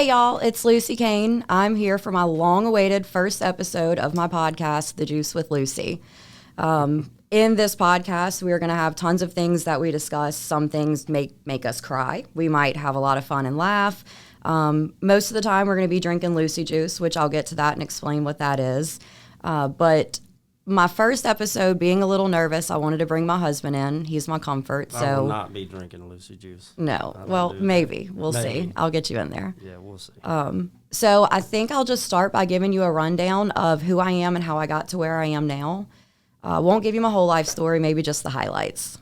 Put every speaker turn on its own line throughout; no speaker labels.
Hey y'all, it's Lucy Cain. I'm here for my long-awaited first episode of my podcast, The Juice with Lucy. In this podcast, we're going to have tons of things that we discuss. Some things make us cry. We might have a lot of fun and laugh. Most of the time, we're going to be drinking Lucy juice, which I'll get to that and explain what that is. But my first episode, being a little nervous, I wanted to bring my husband in. He's my comfort.
I will not be drinking Lucy juice.
No. Well, maybe. We'll see. I'll get you in there.
Yeah, we'll see.
So I think I'll just start by giving you a rundown of who I am and how I got to where I am now. I won't give you my whole life story, maybe just the highlights.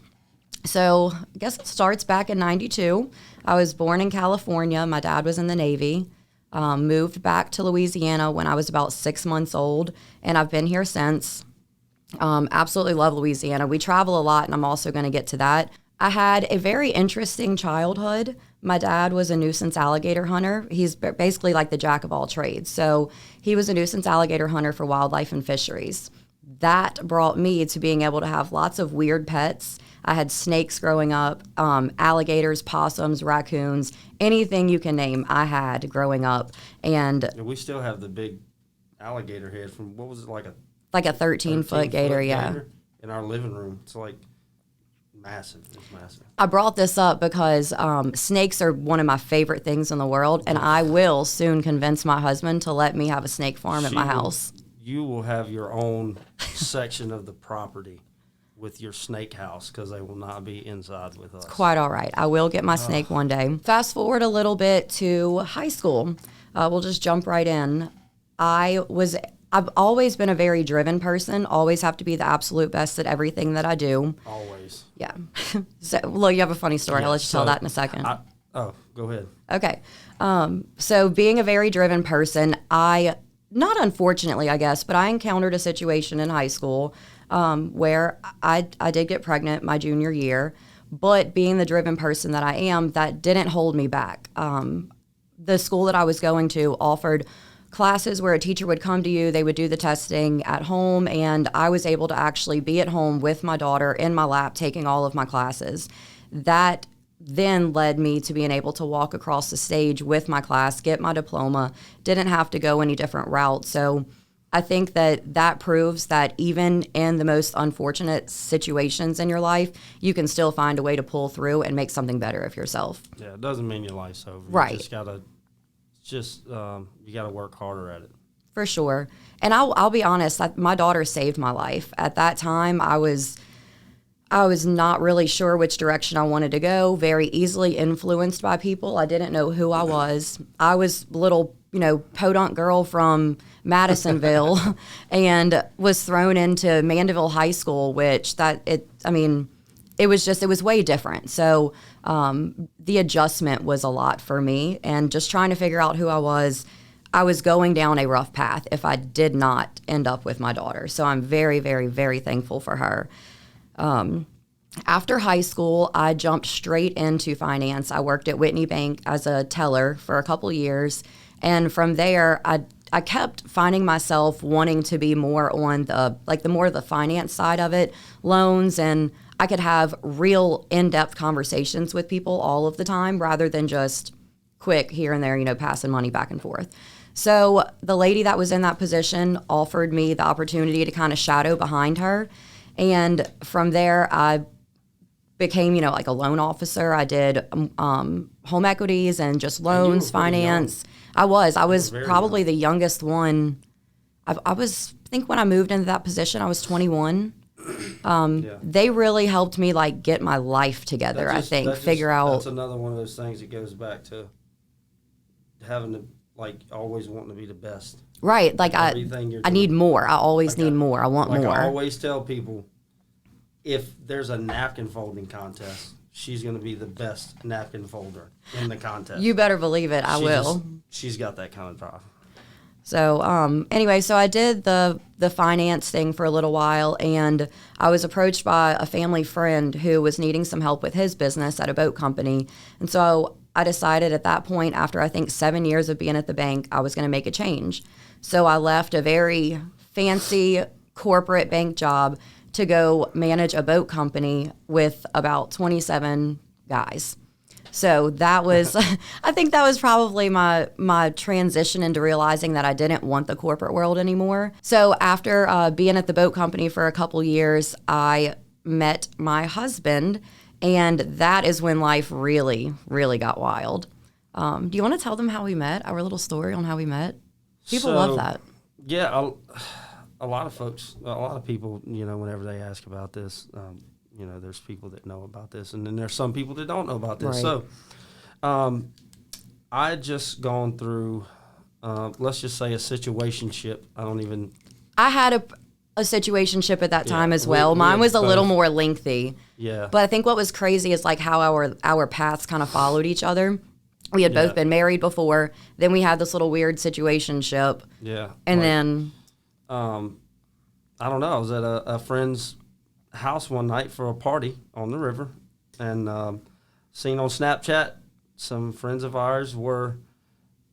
So I guess it starts back in 92. I was born in California. My dad was in the Navy. Moved back to Louisiana when I was about 6 months old, and I've been here since. Absolutely love Louisiana. We travel a lot, and I'm also going to get to that. I had a very interesting childhood. My dad was a nuisance alligator hunter. He's basically like the jack of all trades. So he was a nuisance alligator hunter for wildlife and fisheries. That brought me to being able to have lots of weird pets. I had snakes growing up, alligators, possums, raccoons, anything you can name I had growing up. And
we still have the big alligator head from, what was it, like a
13-foot gator, yeah.
In our living room. It's like massive. It's massive.
I brought this up because snakes are one of my favorite things in the world, and I will soon convince my husband to let me have a snake farm at my house.
You will have your own section of the property with your snake house because they will not be inside with us.
Quite all right. I will get my snake one day. Fast forward a little bit to high school. We'll just jump right in. I've always been a very driven person, always have to be the absolute best at everything that I do.
Always.
Yeah. So, well, you have a funny story. I'll let you tell that in a second.
Go ahead.
Okay. So being a very driven person, not unfortunately, I guess, but I encountered a situation in high school where I did get pregnant my junior year, but being the driven person that I am, that didn't hold me back. The school that I was going to offered classes where a teacher would come to you, they would do the testing at home, and I was able to actually be at home with my daughter in my lap taking all of my classes. That then led me to being able to walk across the stage with my class, get my diploma, didn't have to go any different route. So I think that proves that even in the most unfortunate situations in your life, you can still find a way to pull through and make something better of yourself.
Yeah, it doesn't mean your life's over.
Right.
You gotta work harder at it.
For sure. And I'll be honest, my daughter saved my life. At that time, I was not really sure which direction I wanted to go, very easily influenced by people. I didn't know who I was. I was a little, podunk girl from Madisonville and was thrown into Mandeville High School, which it was way different. So the adjustment was a lot for me, and just trying to figure out who I was going down a rough path if I did not end up with my daughter. So I'm very, very, very thankful for her. After high school, I jumped straight into finance. I worked at Whitney Bank as a teller for a couple years. And from there, I kept finding myself wanting to be more on the finance side of it, loans, and I could have real in-depth conversations with people all of the time rather than just quick here and there, passing money back and forth. So the lady that was in that position offered me the opportunity to kind of shadow behind her. And from there, I became, like a loan officer. I did home equities and just loans, finance. I was probably the youngest one. I think when I moved into that position, I was 21. They really helped me get my life together. That's
another one of those things that goes back to having to always wanting to be the best.
Right. I need more. I always need more. I want more.
I always tell people, if there's a napkin folding contest, she's going to be the best napkin folder in the contest.
You better believe it. I will.
She's got that kind of drive.
So anyway, so I did the finance thing for a little while, and I was approached by a family friend who was needing some help with his business at a boat company. And so I decided at that point, after I think 7 years of being at the bank, I was going to make a change. So I left a very fancy corporate bank job to go manage a boat company with about 27 guys. So that was, I think that was probably my transition into realizing that I didn't want the corporate world anymore. So after being at the boat company for a couple years, I met my husband, and that is when life really, really got wild. Do you want to tell them how we met, our little story on how we met? People love that.
Yeah, a lot of people, whenever they ask about this, there's people that know about this, and then there's some people that don't know about this.
Right.
So, I had just gone through, let's just say, a situationship.
I had a situationship at that time as well. Mine was a little more lengthy.
Yeah.
But I think what was crazy is like how our paths kind of followed each other. We had both been married before. Then we had this little weird situationship.
Yeah.
And then,
I don't know. I was at a friend's house one night for a party on the river, and seen on Snapchat some friends of ours were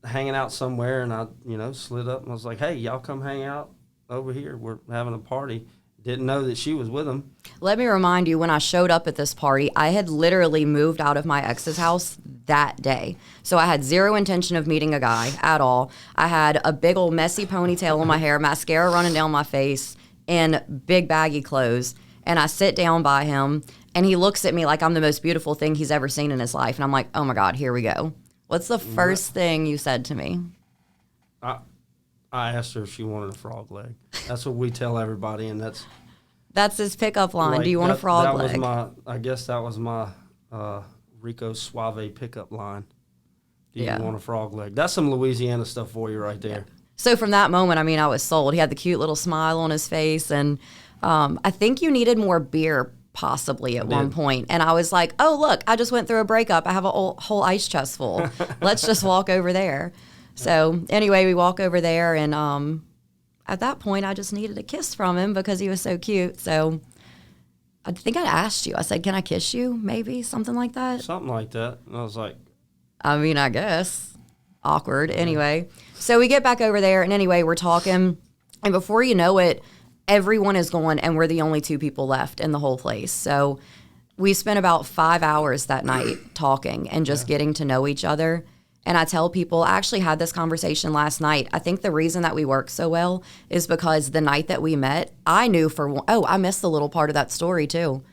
hanging out somewhere, and I slid up and I was like, hey, y'all come hang out over here, we're having a party. Didn't know that she was with them.
let me remind you, when I showed up at this party, I had literally moved out of my ex's house that day. So I had zero intention of meeting a guy at all. I had a big old messy ponytail in my hair, mascara running down my face, and big baggy clothes. And I sit down by him, and he looks at me like I'm the most beautiful thing he's ever seen in his life. And I'm like, oh my God, here we go. What's the first thing you said to me?
I asked her if she wanted a frog leg. That's what we tell everybody, and
that's his pickup line.
Like,
do you want a frog leg?
I guess that was my Rico Suave pickup line. Do you want a frog leg? That's some Louisiana stuff for you right there.
So from that moment, I mean, I was sold. He had the cute little smile on his face, and I think you needed more beer possibly at one point. And I was like, oh, look, I just went through a breakup. I have a whole ice chest full. Let's just walk over there. So anyway, we walk over there, and at that point, I just needed a kiss from him because he was so cute. So I think I asked you. I said, can I kiss you? Maybe, something like that.
Something like that. And I was like,
I mean, I guess. Awkward. Anyway, so we get back over there, and anyway, we're talking, and before you know it, everyone is gone, and we're the only two people left in the whole place. So we spent about 5 hours that night talking and just getting to know each other. And I tell people, I actually had this conversation last night. I think the reason that we work so well is because the night that we met, I knew I missed the little part of that story too.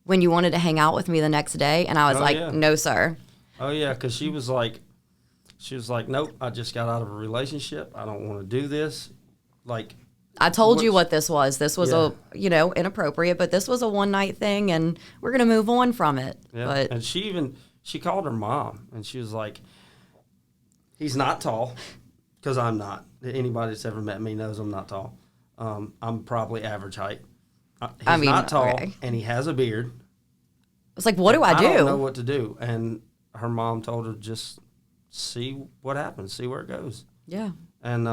When you wanted to hang out with me the next day, and I was no, sir.
Oh, yeah, because she was like, nope, I just got out of a relationship. I don't want to do this. Like,
I told you what this was. This was inappropriate, but this was a one-night thing, and we're going to move on from it.
Yeah.
But,
and she called her mom, and she was like, he's not tall, because I'm not. Anybody that's ever met me knows I'm not tall. I'm probably average height. He's not tall, and he has a beard.
It's like, what do I do?
I don't know what to do. And her mom told her, just see what happens, see where it goes.
Yeah.
And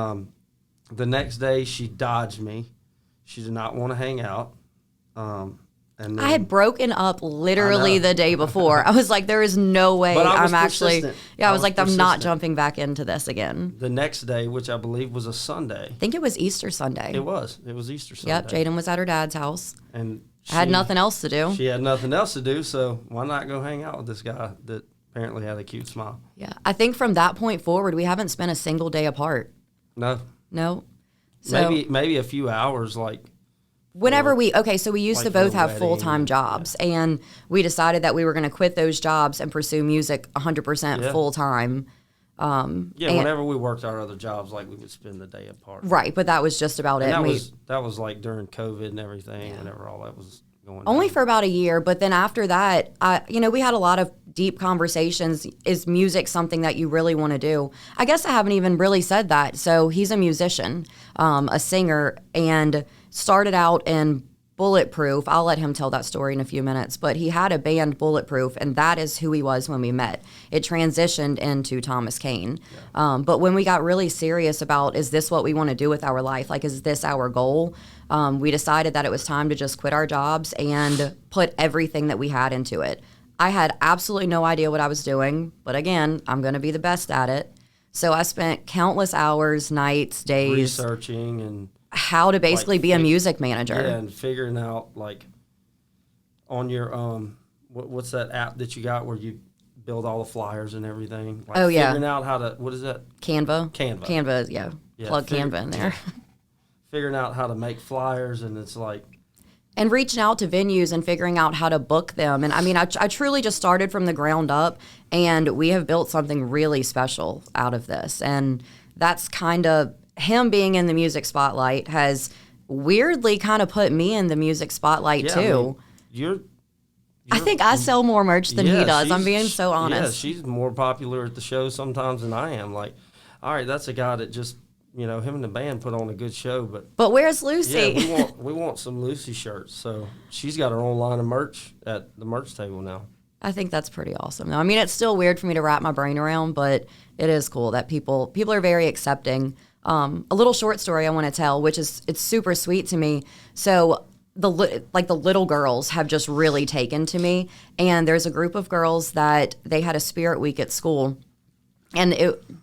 the next day, she dodged me. She did not want to hang out. And then,
I had broken up literally the day before. I was like, there is no way I'm actually... Yeah, I was like, I'm not jumping back into this again.
The next day, which I believe was a Sunday.
I think it was Easter Sunday.
It was Easter Sunday.
Yep, Jaden was at her dad's house.
And
I had nothing else to do.
She had nothing else to do, so why not go hang out with this guy that apparently had a cute smile?
Yeah, I think from that point forward, we haven't spent a single day apart.
No.
So,
maybe a few hours, like...
Whenever we used to both have full-time jobs, and we decided that we were going to quit those jobs and pursue music 100% full-time.
Whenever we worked our other jobs, like, we would spend the day apart.
Right, but that was just about it.
That was like during COVID and everything, whenever all that was going on.
Only for about a year, but then after that, we had a lot of deep conversations. Is music something that you really want to do? I guess I haven't even really said that. So he's a musician, a singer, and started out in Bulletproof. I'll let him tell that story in a few minutes, but he had a band, Bulletproof, and that is who he was when we met. It transitioned into Thomas Cain. But when we got really serious about, is this what we want to do with our life? Like, is this our goal? We decided that it was time to just quit our jobs and put everything that we had into it. I had absolutely no idea what I was doing, but again, I'm going to be the best at it. So I spent countless hours, nights, days
researching and
how to basically be a music manager.
Yeah, and figuring out, like, on your what's that app that you got where you build all the flyers and everything. Like
Oh, yeah.
Figuring out how to, what is that?
Canva.
Canva.
Canva, yeah. Plug Canva in there.
Figuring out how to make flyers, and it's like.
And reaching out to venues and figuring out how to book them. And I mean, I truly just started from the ground up, and we have built something really special out of this. And that's kind of him being in the music spotlight has weirdly kind of put me in the music spotlight too.
I mean,
I think I sell more merch than he does. I'm being so honest.
Yeah, she's more popular at the show sometimes than I am. Like, all right, that's a guy that just, him and the band put on a good show. But
where's Lucy?
Yeah, we want some Lucy shirts. So she's got her own line of merch at the merch table now.
I think that's pretty awesome. I mean, it's still weird for me to wrap my brain around, but it is cool that people are very accepting. A little short story I want to tell, which is it's super sweet to me. So the little girls have just really taken to me, and there's a group of girls that they had a spirit week at school, and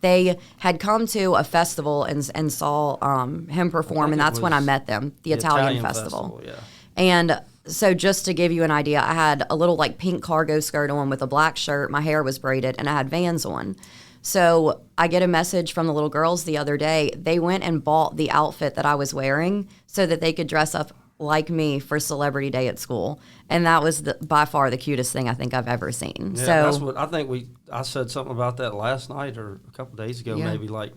they had come to a festival and saw him perform, and that's when I met them, the Italian festival. Yeah. And so just to give you an idea, I had a little like pink cargo skirt on with a black shirt, my hair was braided, and I had Vans on. So I get a message from the little girls the other day. They went and bought the outfit that I was wearing so that they could dress up like me for Celebrity Day at school. And that was by far the cutest thing I think I've ever seen.
Yeah,
so
that's what I think I said something about that last night or a couple days ago, maybe, like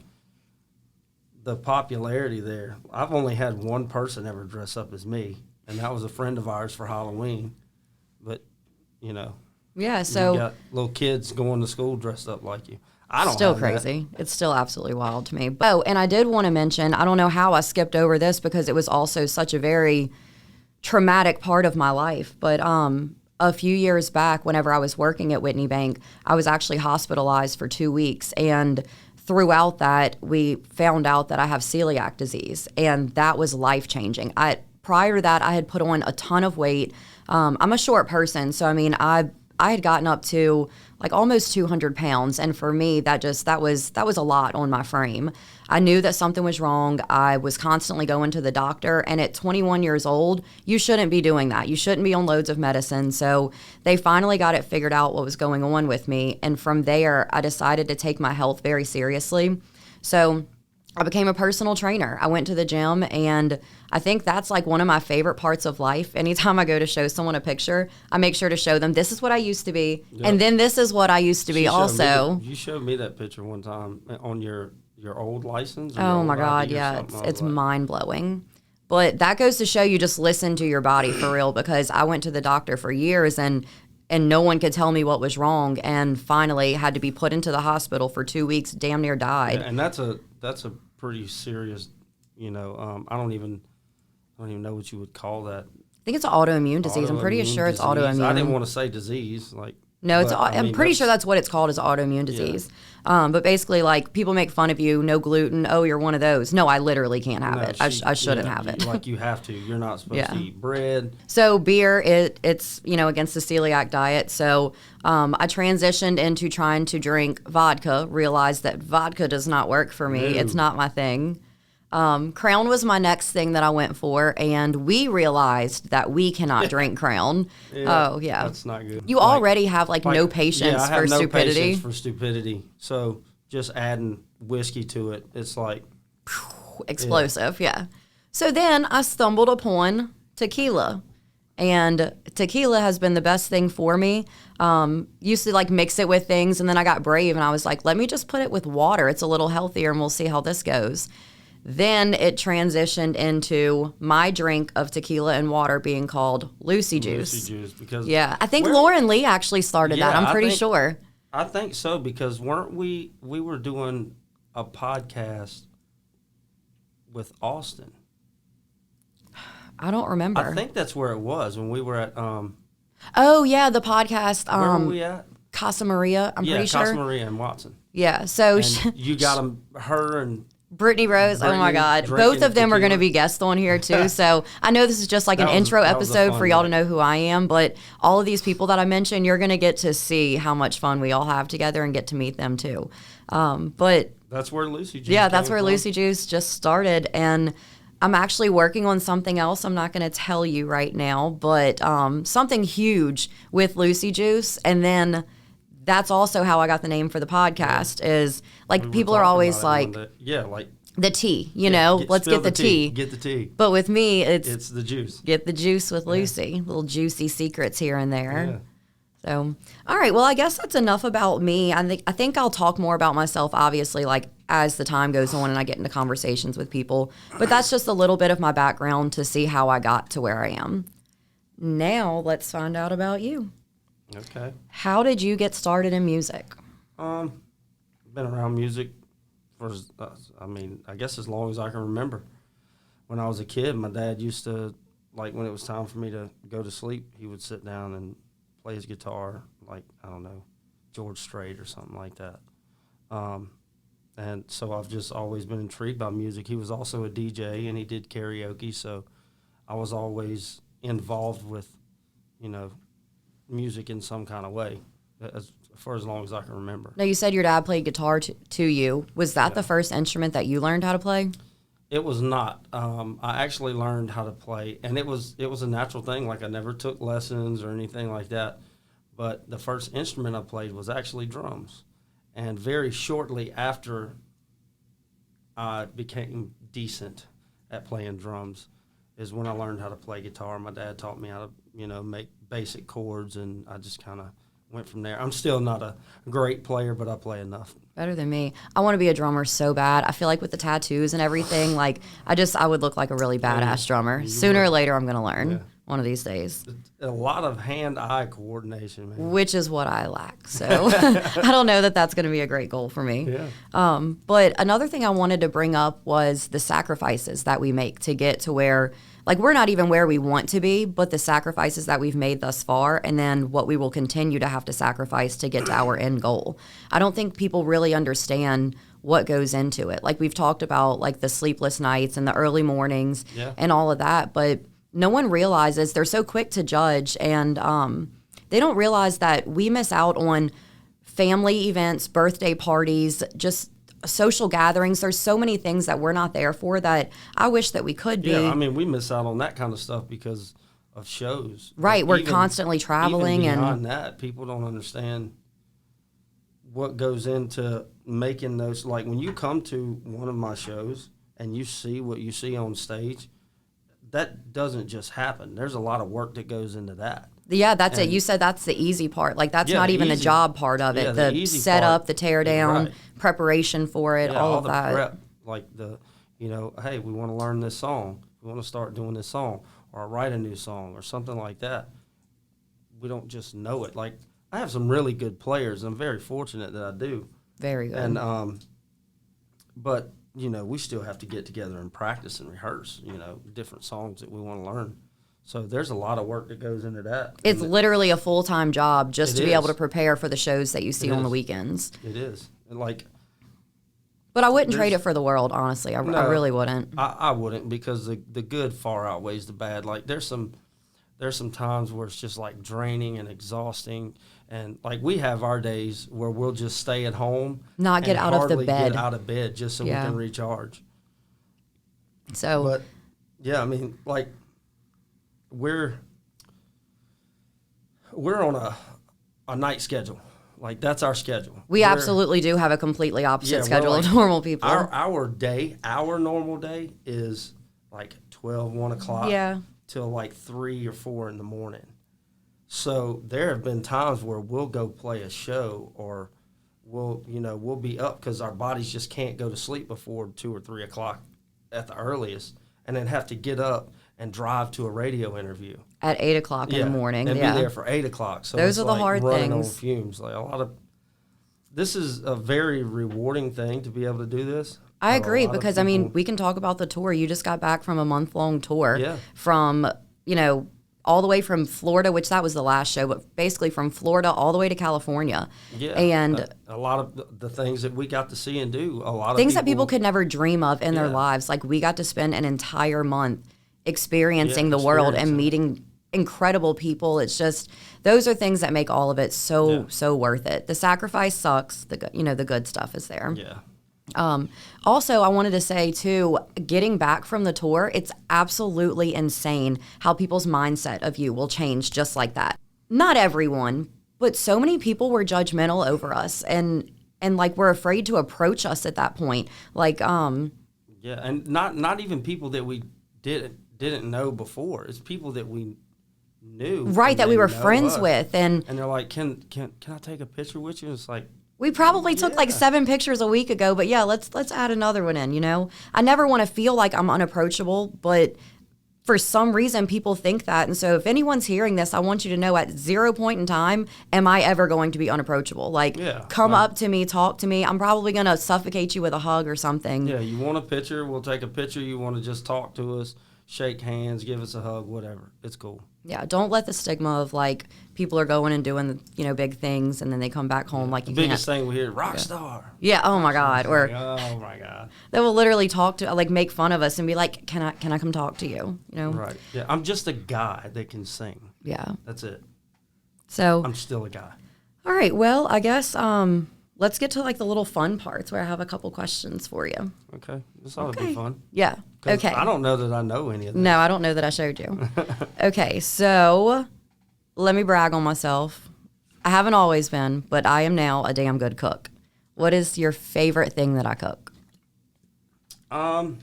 the popularity there. I've only had one person ever dress up as me, and that was a friend of ours for Halloween. But,
yeah, so
you got little kids going to school dressed up like you. I don't
still crazy.
That.
It's still absolutely wild to me. Oh, and I did want to mention, I don't know how I skipped over this because it was also such a very traumatic part of my life. But a few years back, whenever I was working at Whitney Bank, I was actually hospitalized for 2 weeks. And throughout that, we found out that I have celiac disease. And that was life-changing. Prior to that, I had put on a ton of weight. I'm a short person, so I mean, I had gotten up to like almost 200 pounds. And for me, that was a lot on my frame. I knew that something was wrong. I was constantly going to the doctor. And at 21 years old, you shouldn't be doing that. You shouldn't be on loads of medicine. So they finally got it figured out what was going on with me. And from there, I decided to take my health very seriously. So I became a personal trainer. I went to the gym, and I think that's like one of my favorite parts of life. Anytime I go to show someone a picture, I make sure to show them this is what I used to be, and then this is what I used to be also.
You showed me that picture one time on your old license.
Oh my God, yeah, it's mind-blowing. But that goes to show you just listen to your body for real, because I went to the doctor for years and no one could tell me what was wrong, and finally had to be put into the hospital for 2 weeks, damn near died.
Yeah, and that's a pretty serious, I don't even know what you would call that.
I think it's an autoimmune disease. I'm pretty sure it's autoimmune.
I didn't want to say disease, like.
No, I'm pretty sure that's what it's called, is autoimmune disease. Yeah. But basically, like, people make fun of you, no gluten, oh, you're one of those. No, I literally can't have it. I shouldn't have it.
Like, you have to. You're not supposed to eat bread.
So beer, it's against the celiac diet. So I transitioned into trying to drink vodka, realized that vodka does not work for me. It's not my thing. Crown was my next thing that I went for, and we realized that we cannot drink Crown. Oh, yeah.
That's not good.
You already have, no patience
for
stupidity.
Patience for stupidity. So just adding whiskey to it, it's like...
explosive, yeah. So then I stumbled upon tequila, and tequila has been the best thing for me. Used to, mix it with things, and then I got brave, and I was like, let me just put it with water. It's a little healthier, and we'll see how this goes. Then it transitioned into my drink of tequila and water being called Lucy Juice.
Lucy Juice, because
I think Lauren Lee actually started that. I'm pretty sure.
I think so, because weren't we were doing a podcast with Austin.
I don't remember.
I think that's where it was when we were at.
Oh yeah, the podcast.
Where were we at?
Casa Maria. I'm pretty sure.
Casa Maria and Watson.
Yeah. So
you got her and
Brittany Rose. Oh my God, both of them are going to be guests on here too. So I know this is just like an intro episode for y'all to know who I am, but all of these people that I mentioned, you're going to get to see how much fun we all have together and get to meet them too. But
that's where Lucy Juice.
Yeah, that's where Lucy Juice just started, and I'm actually working on something else. I'm not going to tell you right now, but something huge with Lucy Juice, and then that's also how I got the name for the podcast. Is like
We were
people are
talking
always
about it one
like,
day. Yeah, like
the tea, let's
spill
get the tea.
Get the tea.
But with me,
It's the juice.
get the juice with Lucy. Little juicy secrets here and there.
Yeah.
So, all right. Well, I guess that's enough about me. I think I'll talk more about myself, obviously, like as the time goes on and I get into conversations with people. But that's just a little bit of my background to see how I got to where I am. Now, let's find out about you.
Okay.
How did you get started in music?
Been around music for, I guess as long as I can remember. When I was a kid, my dad used to, like when it was time for me to go to sleep, he would sit down and play his guitar, like, I don't know, George Strait or something like that. And so I've just always been intrigued by music. He was also a DJ and he did karaoke, so I was always involved with, music in some kind of way for as long as I can remember.
Now, you said your dad played guitar to you. Was that the first instrument that you learned how to play?
It was not. I actually learned how to play, and it was a natural thing. Like I never took lessons or anything like that. But the first instrument I played was actually drums. And very shortly after I became decent at playing drums is when I learned how to play guitar. My dad taught me how to, make basic chords, and I just kind of went from there. I'm still not a great player, but I play enough.
Better than me. I want to be a drummer so bad. I feel like with the tattoos and everything, like I would look like a really badass drummer. Sooner or later, I'm going to learn one of these days.
A lot of hand-eye coordination, man.
Which is what I lack. So I don't know that that's going to be a great goal for me.
Yeah.
But another thing I wanted to bring up was the sacrifices that we make to get to where, like, we're not even where we want to be, but the sacrifices that we've made thus far, and then what we will continue to have to sacrifice to get to our end goal. I don't think people really understand what goes into it. Like, we've talked about, like, the sleepless nights and the early mornings and all of that, but no one realizes, they're so quick to judge, and they don't realize that we miss out on family events, birthday parties, just social gatherings. There's so many things that we're not there for that I wish that we could be.
Yeah, I mean, we miss out on that kind of stuff because of shows.
Right, we're constantly traveling.
Even beyond
and
that, people don't understand what goes into making those. Like, when you come to one of my shows and you see what you see on stage, that doesn't just happen. There's a lot of work that goes into that.
Yeah, that's it. You said that's the easy part. Like, that's not even the job part of it. The setup, the tear down, preparation for it, all of that.
Prep, like hey, we want to learn this song. We want to start doing this song or write a new song or something like that. We don't just know it. Like, I have some really good players. I'm very fortunate that I do.
Very good.
And but we still have to get together and practice and rehearse, different songs that we want to learn. So there's a lot of work that goes into that.
It's literally a full-time job just to be able to prepare for the shows that you see on the weekends.
It is.
But I wouldn't trade it for the world, honestly. I really wouldn't.
I wouldn't, because the good far outweighs the bad. Like, there's some times where it's just like draining and exhausting, and like we have our days where we'll just stay at home,
not get out of the bed,
get out of bed just so we can recharge.
So,
but yeah, I mean, like we're on a night schedule. Like, that's our schedule.
We absolutely do have a completely opposite schedule of normal people.
Our normal day is like 12, 1 o'clock till like 3 or 4 in the morning. So there have been times where we'll go play a show, or we'll be up because our bodies just can't go to sleep before 2 or 3 o'clock at the earliest, and then have to get up and drive to a radio interview
at 8 o'clock in the morning,
and be there for 8 o'clock. So
those are the hard
running
things.
On fumes. Like, this is a very rewarding thing to be able to do this.
I agree, because I mean, we can talk about the tour. You just got back from a month-long tour from all the way from Florida, which that was the last show, but basically from Florida all the way to California.
Yeah,
and
a lot of the things that we got to see and do, a lot of
things that people could never dream of in their lives. Like, we got to spend an entire month experiencing the world and meeting incredible people. It's just, those are things that make all of it so worth it. The sacrifice sucks. The good stuff is there.
Yeah.
Also, I wanted to say too, getting back from the tour, it's absolutely insane how people's mindset of you will change just like that. Not everyone, But so many people were judgmental over us, and like were afraid to approach us at that point. Like,
yeah, and not even people that we didn't know before. It's people that we knew,
right, that we were friends
us.
with, and
they're like, can I take a picture with you? And it's like,
we probably took like 7 pictures a week ago, but yeah, let's add another one in. You know, I never want to feel like I'm unapproachable, but for some reason people think that. And so if anyone's hearing this, I want you to know at 0 point in time am I ever going to be unapproachable. Like, come up to me, talk to me. I'm probably going to suffocate you with a hug or something.
Yeah, you want a picture, we'll take a picture. You want to just talk to us, shake hands, give us a hug, whatever. It's cool.
Yeah, don't let the stigma of like people are going and doing, you know, big things and then they come back home like you
the biggest
can't.
thing we hear, rock star.
Yeah, oh my God. Or
oh my God.
They will literally talk to, like, make fun of us and be like, can I come talk to you? You know?
Right. Yeah, I'm just a guy that can sing.
Yeah.
That's it.
So
I'm still a guy.
All right, well, I guess let's get to like the little fun parts where I have a couple questions for you.
Okay. This ought to be fun.
Yeah. Okay.
I don't know that I know any of this.
No, I don't know that I showed you. Okay, so let me brag on myself. I haven't always been, but I am now a damn good cook. What is your favorite thing that I cook?
I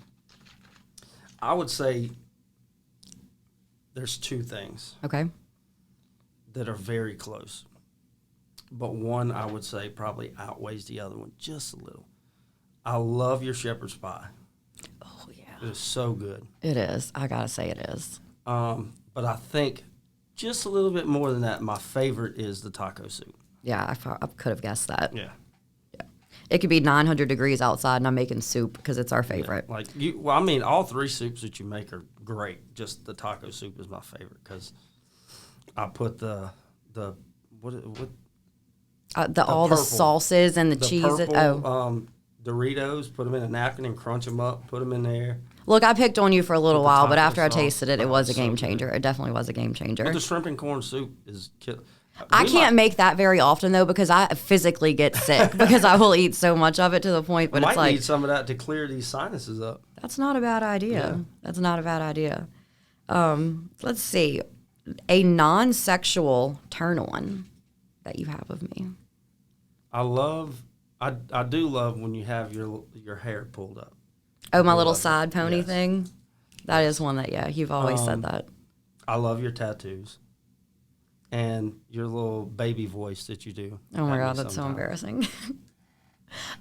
would say there's 2 things.
Okay.
That are very close. But one, I would say, probably outweighs the other one just a little. I love your shepherd's pie.
Oh, yeah.
It is so good.
It is. I got to say it is.
But I think just a little bit more than that, my favorite is the taco soup.
Yeah, I could have guessed that.
Yeah.
It could be 900 degrees outside and I'm making soup because it's our favorite.
Yeah. Like I mean, all 3 soups that you make are great. Just the taco soup is my favorite because I put the
all the sauces and the cheese.
Purple, Doritos, put them in a napkin and crunch them up, put them in there.
Look, I picked on you for a little while, but after I
sauce.
tasted it, it was a game changer. It definitely was a game changer.
But the shrimp and corn soup is
I can't make that very often, though, because I physically get sick because I will eat so much of it to the point, but it's like...
need some of that to clear these sinuses up.
That's not a bad idea.
Yeah.
That's not a bad idea. Let's see. A non-sexual turn-on that you have of me.
I do love when you have your hair pulled up.
Oh, my little side pony thing? That is one that, yeah, you've always said that.
I love your tattoos. And your little baby voice that you do.
Oh my God, that's so embarrassing.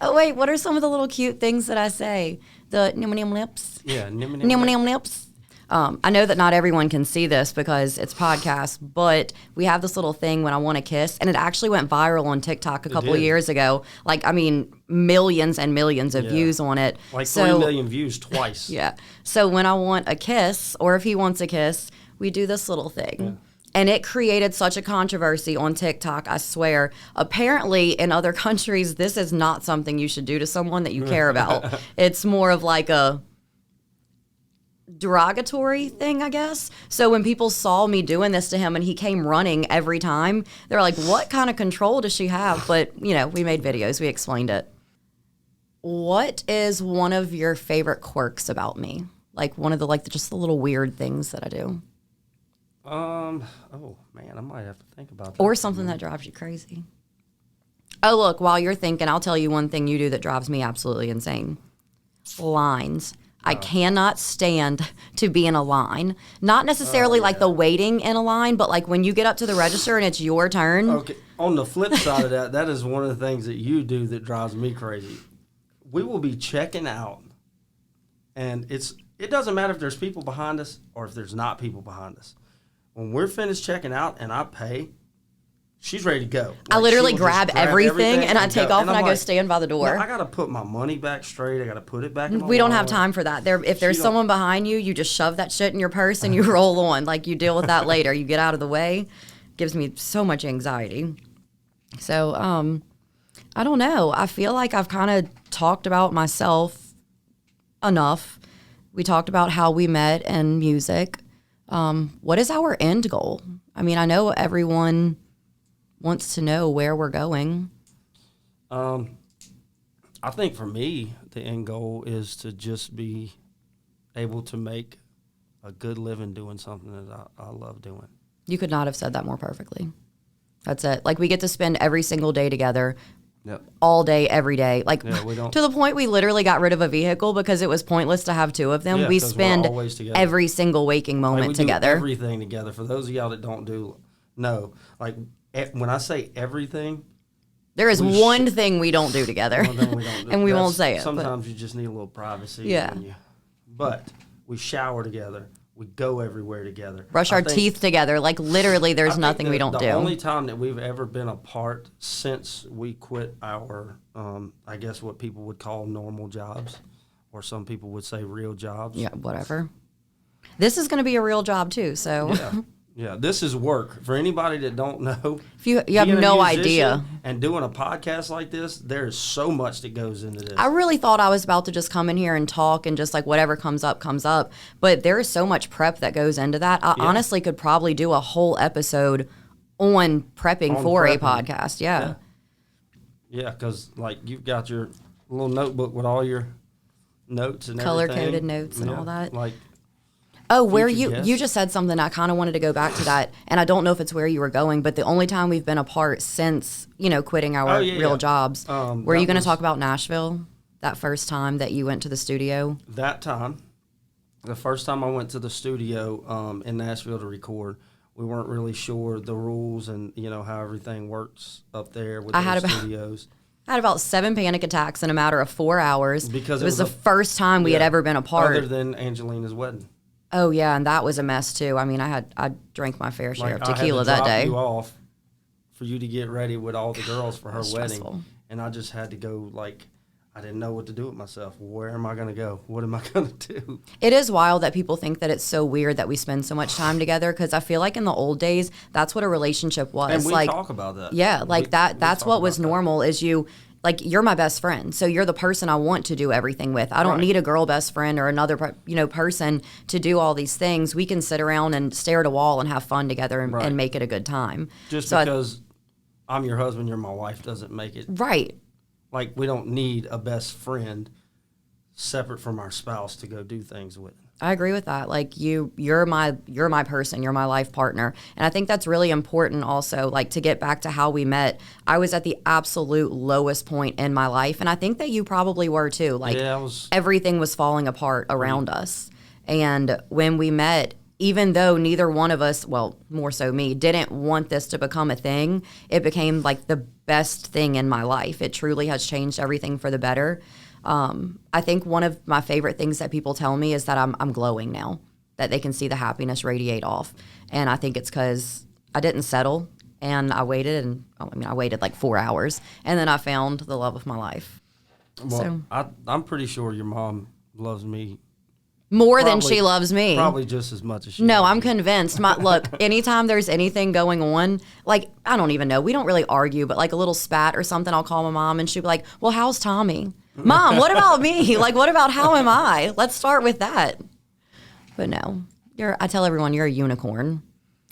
Oh wait, what are some of the little cute things that I say? The nim lips.
Yeah, nim
lips. I know that not everyone can see this because it's podcast, but we have this little thing when I want to kiss, and it actually went viral on TikTok a couple of years ago. Like, I mean, millions and millions of views on it.
Like 3 million views twice.
Yeah. So when I want a kiss, or if he wants a kiss, we do this little thing. Yeah. And it created such a controversy on TikTok, I swear. Apparently, in other countries, this is not something you should do to someone that you care about. It's more of like a derogatory thing, I guess. So when people saw me doing this to him and he came running every time, they were like, what kind of control does she have? But, you know, we made videos. We explained it. What is one of your favorite quirks about me? Like one of the, just the little weird things that I do?
Oh man, I might have to think about that.
Or something that drives you crazy. Oh, look, while you're thinking, I'll tell you one thing you do that drives me absolutely insane. Lines. I cannot stand to be in a line. Not necessarily like the waiting in a line, but like when you get up to the register and it's your turn.
Okay. On the flip side of that, that is one of the things that you do that drives me crazy. We will be checking out, and it doesn't matter if there's people behind us or if there's not people behind us. When we're finished checking out and I pay, she's ready to go. Like,
I literally grab everything and I take off and I go stand by the door.
No, I got to put my money back straight. I got to put it back in my
We don't
wallet.
have time for that. If there's someone behind you, you just shove that shit in your purse and you roll on. Like, you deal with that later. You get out of the way. Gives me so much anxiety. So, I don't know. I feel like I've kind of talked about myself enough. We talked about how we met and music. What is our end goal? I mean, I know everyone wants to know where we're going.
I think for me, the end goal is to just be able to make a good living doing something that I love doing.
You could not have said that more perfectly. That's it. Like, we get to spend every single day together.
Yep.
All day, every day. Like,
we don't,
to the point we literally got rid of a vehicle because it was pointless to have two of them.
Yeah,
we
'cause we're
spend
always together.
every single waking moment
we
together.
do everything together. For those of y'all that don't know, like, when I say everything,
there is one thing we don't do together.
One thing we don't do.
And we won't say it.
Sometimes you just need a little privacy.
Yeah.
But we shower together. We go everywhere together.
Brush our teeth together. Like, literally, there's nothing we don't do.
The only time that we've ever been apart since we quit our, I guess what people would call normal jobs, or some people would say real jobs.
Yeah, whatever. This is going to be a real job, too, so.
Yeah, this is work. For anybody that don't know,
if you have no idea.
And doing a podcast like this, there's so much that goes into this.
I really thought I was about to just come in here and talk and just like whatever comes up, comes up. But there is so much prep that goes into that. I honestly could probably do a whole episode on prepping for a podcast. Yeah.
Yeah, because like you've got your little notebook with all your notes and
color-coded notes and all that.
Like,
oh, where you just said something. I kind of wanted to go back to that, and I don't know if it's where you were going, but the only time we've been apart since, quitting our real jobs, were you going to talk about Nashville, that first time that you went to the studio?
That time, the first time I went to the studio in Nashville to record, we weren't really sure the rules and, how everything works up there with those studios.
I had about 7 panic attacks in a matter of 4 hours.
Because
it was the first time we had ever been apart.
Other than Angelina's wedding.
Oh, yeah, and that was a mess, too. I mean, I drank my fair share of tequila that day.
I had to drop you off for you to get ready with all the girls for her wedding.
Stressful.
And I just had to go, I didn't know what to do with myself. Where am I going to go? What am I going to do?
It is wild that people think that it's so weird that we spend so much time together, because I feel like in the old days, that's what a relationship was.
And we talk about that.
Yeah, that's what was normal is you're my best friend. So you're the person I want to do everything with. I don't need a girl best friend or another, person to do all these things. We can sit around and stare at a wall and have fun together and make it a good time.
Just because I'm your husband, you're my wife, doesn't make it.
Right.
Like, we don't need a best friend separate from our spouse to go do things with.
I agree with that. Like, you're my person, you're my life partner. And I think that's really important also, like, to get back to how we met. I was at the absolute lowest point in my life, and I think that you probably were too. Like, everything was falling apart around us. And when we met, even though neither one of us, well, more so me, didn't want this to become a thing, it became like the best thing in my life. It truly has changed everything for the better. I think one of my favorite things that people tell me is that I'm glowing now, that they can see the happiness radiate off. And I think it's because I didn't settle, and I waited, I waited like 4 hours, and then I found the love of my life.
Well, I'm pretty sure your mom loves me
more than she loves me.
Probably just as much as she
No,
loves
I'm
me.
convinced. Look, anytime there's anything going on, like, I don't even know. We don't really argue, but like a little spat or something, I'll call my mom and she'll be like, well, how's Tommy? Mom, what about me? Like, what about how am I? Let's start with that. But no, I tell everyone you're a unicorn.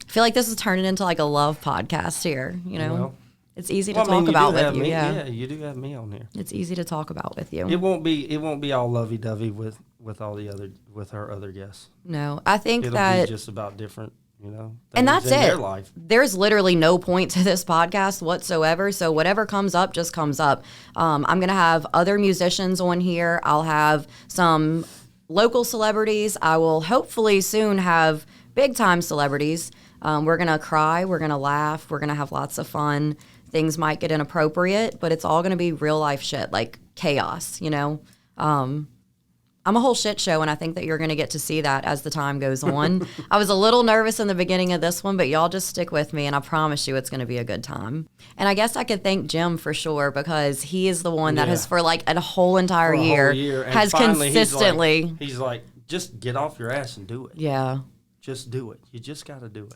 I feel like this is turning into like a love podcast here,
Well,
it's easy to talk about with you.
Yeah, you do have me on here.
It's easy to talk about with you.
It won't be all lovey-dovey with her other guests.
No, I think
It'll
that
be just about different,
and that's
in
it.
their life.
There's literally no point to this podcast whatsoever. So whatever comes up just comes up. I'm going to have other musicians on here. I'll have some local celebrities. I will hopefully soon have big time celebrities. We're going to cry. We're going to laugh. We're going to have lots of fun. Things might get inappropriate, but it's all going to be real life shit, like chaos, I'm a whole shit show, and I think that you're going to get to see that as the time goes on. I was a little nervous in the beginning of this one, but y'all just stick with me, and I promise you it's going to be a good time. And I guess I could thank Jim for sure, because he is the one that has, for like a whole entire year, has consistently...
He's like, just get off your ass and do it.
Yeah.
Just do it. You just got to do it.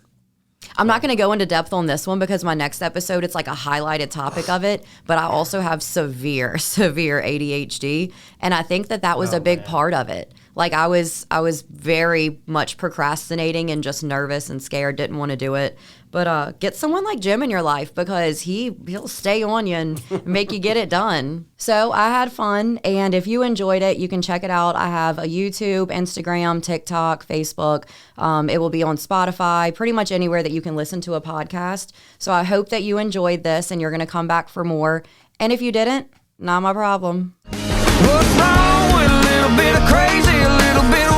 I'm not going to go into depth on this one because my next episode, it's like a highlighted topic of it, but I also have severe ADHD, and I think that was a big part of it. Like, I was very much procrastinating and just nervous and scared, didn't want to do it. But get someone like Jim in your life, because he'll stay on you and make you get it done. So I had fun, and if you enjoyed it, you can check it out. I have a YouTube, Instagram, TikTok, Facebook. It will be on Spotify, pretty much anywhere that you can can listen to a podcast. So I hope that you enjoyed this and you're going to come back for more. And if you didn't, not my problem.
What's wrong with a little bit of crazy, a little bit of